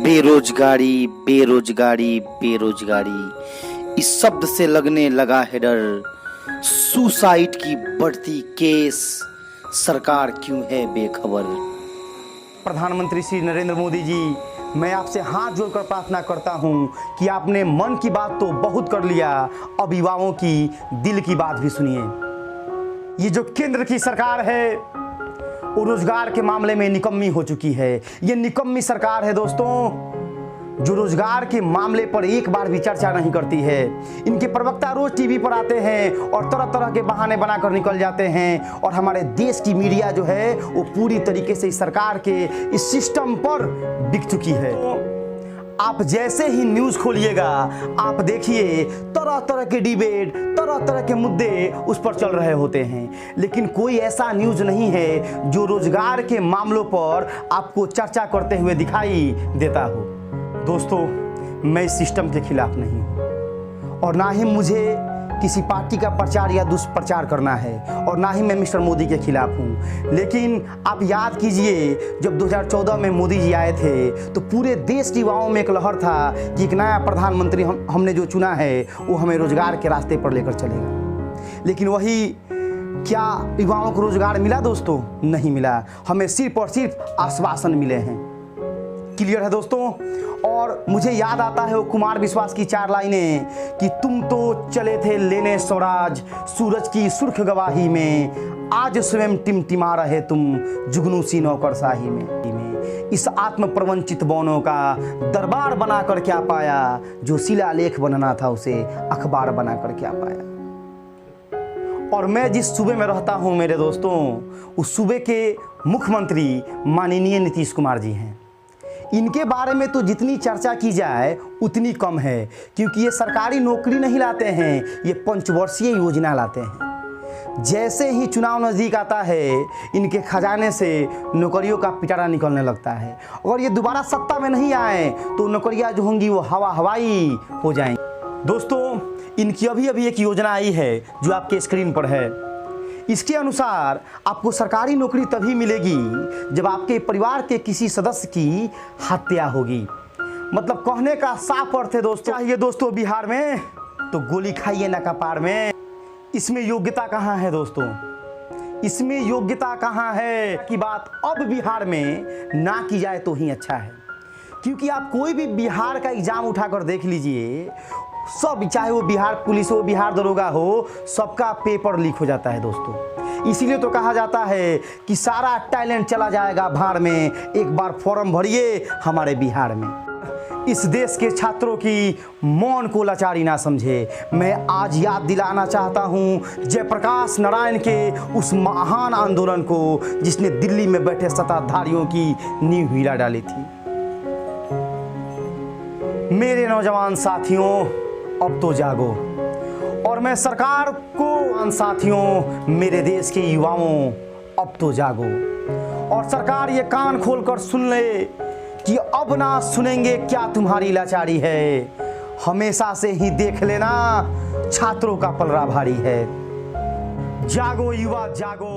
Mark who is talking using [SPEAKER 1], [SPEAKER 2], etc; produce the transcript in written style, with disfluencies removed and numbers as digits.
[SPEAKER 1] बेरोजगारी बेरोजगारी बेरोजगारी इस शब्द से लगने लगा है डर। सुसाइड की बढ़ती केस, सरकार क्यों है बेखबर।
[SPEAKER 2] प्रधानमंत्री श्री नरेंद्र मोदी जी, मैं आपसे हाथ जोड़कर प्रार्थना करता हूं कि आपने मन की बात तो बहुत कर लिया, अब युवाओं की दिल की बात भी सुनिए। ये जो केंद्र की सरकार है वो रोजगार के मामले में निकम्मी हो चुकी है। ये निकम्मी सरकार है दोस्तों, जो रोजगार के मामले पर एक बार भी चर्चा नहीं करती है। इनके प्रवक्ता रोज टीवी पर आते हैं और तरह तरह के बहाने बनाकर निकल जाते हैं, और हमारे देश की मीडिया जो है वो पूरी तरीके से इस सरकार के इस सिस्टम पर बिक चुकी है। आप जैसे ही न्यूज़ खोलिएगा आप देखिए तरह तरह के डिबेट, तरह तरह के मुद्दे उस पर चल रहे होते हैं, लेकिन कोई ऐसा न्यूज़ नहीं है जो रोजगार के मामलों पर आपको चर्चा करते हुए दिखाई देता हो। दोस्तों, मैं इस सिस्टम के खिलाफ नहीं हूँ, और ना ही मुझे किसी पार्टी का प्रचार या दुष्प्रचार करना है, और ना ही मैं मिस्टर मोदी के खिलाफ हूँ। लेकिन आप याद कीजिए, जब 2014 में मोदी जी आए थे तो पूरे देश की युवाओं में एक लहर था कि एक नया प्रधानमंत्री हमने जो चुना है वो हमें रोजगार के रास्ते पर लेकर चलेगा। लेकिन वही क्या युवाओं को रोजगार मिला दोस्तों? नहीं मिला। हमें सिर्फ और सिर्फ आश्वासन मिले हैं। क्लियर है दोस्तों? और मुझे याद आता है वो कुमार विश्वास की 4 लाइनें कि तुम तो चले थे लेने स्वराज सूरज की सुर्ख गवाही में, आज स्वयं टिमटिमा रहे तुम जुगनू सी नौकरशाही में। इस आत्म प्रवंचित बौनों का दरबार बनाकर क्या पाया, जो शिलालेख बनना था उसे अखबार बनाकर क्या पाया। और मैं जिस सूबे में रहता हूं मेरे दोस्तों, उस सूबे के मुख्यमंत्री माननीय नीतीश कुमार जी हैं। इनके बारे में तो जितनी चर्चा की जाए उतनी कम है, क्योंकि ये सरकारी नौकरी नहीं लाते हैं, ये पंचवर्षीय योजना लाते हैं। जैसे ही चुनाव नज़दीक आता है इनके खजाने से नौकरियों का पिटारा निकलने लगता है। अगर ये दोबारा सत्ता में नहीं आए तो नौकरियां जो होंगी वो हवाई हो जाएंगी। दोस्तों, इनकी अभी एक योजना आई है जो आपके स्क्रीन पर है। इसके अनुसार आपको सरकारी नौकरी तभी मिलेगी जब आपके परिवार के किसी सदस्य की हत्या होगी। मतलब कहने का साफ अर्थ है दोस्तों, चाहिए दोस्तों बिहार में तो गोली खाइए ना कपार में। इसमें योग्यता कहाँ है दोस्तों? इसमें योग्यता कहाँ है कि बात अब बिहार में ना की जाए तो ही अच्छा है। क्योंकि आप कोई भी बिहार का एग्जाम उठाकर देख लीजिए, सब, चाहे वो बिहार पुलिस हो, बिहार दरोगा हो, सबका पेपर लीक हो जाता है दोस्तों। इसीलिए तो कहा जाता है कि सारा टैलेंट चला जाएगा भाड़ में, एक बार फॉर्म भरिए हमारे बिहार में। इस देश के छात्रों की मौन को लाचारी ना समझे। मैं आज याद दिलाना चाहता हूं जयप्रकाश नारायण के उस महान आंदोलन को जिसने दिल्ली में बैठे सत्ताधारियों की नींव हिला डाली थी। मेरे नौजवान साथियों, अब तो जागो। और मैं सरकार को, साथियों, मेरे देश के युवाओं, अब तो जागो। और सरकार ये कान खोलकर सुन ले कि अब ना सुनेंगे क्या तुम्हारी लाचारी है। हमेशा से ही देख लेना छात्रों का पलड़ा भारी है। जागो युवा जागो।